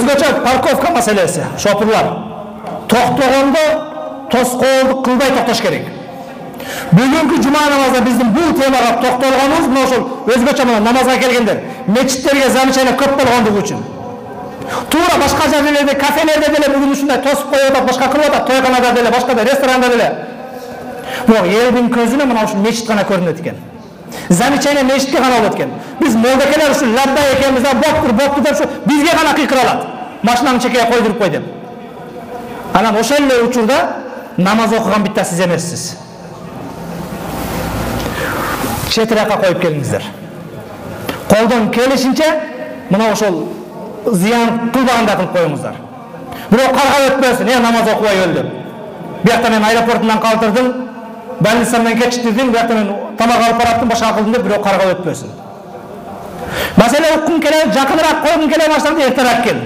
Өзгөчө парковка маселеси, шопурлар. Токтогондо тоскоолдук кылбай токтош керек. Бүгүнкү жума намазда биздин бул темага токтолгонубуз мына ошол өзгөчө мына намазга келгендер, мечиттерге замечание көп болгондугу үчүн. Туура башка жерлерде, кафелерде деле бүгүн ушундай тосуп коюп атат, башка кылып атат, тойканада деле, башкада ресторанда деле. Бирок элдин көзүнө мына ушул мечит гана көрүнөт экен. Замечание мечитке гана болот экен. Биз молдакелер ушул лаббай экенбиз, боптур деп ушу бизге гана кыйкыралат. Машинанын чекеге койдуруп кой деп. Анан ошол эле учурда намаз окуган битта сиз эмессиз. Четиракка коюп келиңиздер. Колдон келишинче мына ошол зыян кылбагандай кылып коюңуздар. Бирок карга өтпөсүн, намаз окубай өлдүм. Биякта мен аэропортунан калтырдым, больницадан кечиктирдим, биякта мен тамак алып бараттым, башка кылдым деп бирок карга өтпөсүн. Маселе уккун келе, жакыныраак койгун келе баштады, эртерээк кел.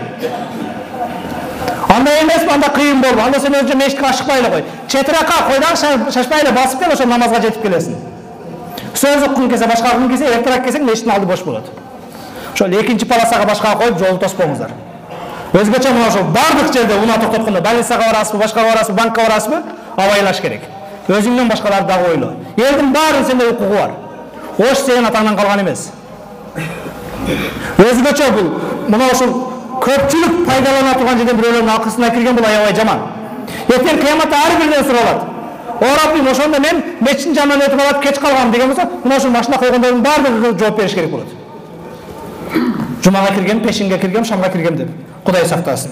Анда эмес, анда кыйын болду. Анда сен өзү мешитке ашыкпай эле кой. Четиракка кой да, шашпай эле басып кел, ошол намазга жетип келесиң. Сөз уккун келсе, башка кылгың келсе, эртерээк келсең, мешиттин алды бош болот. Ошол экинчи полосага башка коюп, жолду тоспоңуздар. Өзгөчө мына ошол бардык жерде унаа токтоткондо, больницага барасызбы, башкага барасызбы, банкка барасызбы, абайлаш керек. Өзүңдөн башкаларды дагы ойло. Элдин баарынын сенде укугу бар. Ош сенин атаңдан калган эмес. Өзгөчө бул мына ошол көпчүлүк пайдалана турган жерден бирөөлөрдүн алкысына кирген бул аябай жаман. Эртең кыяматта ар биринен суралат. О Раббим, ошондо мен мечиттин жанынан өтүп алып кеч калгам деген болсо, мына ушул машина койгондордун баардыгы жооп бериш керек болот. Жумага киргем, пешинге киргем, шамга киргем деп. Кудай сактасын.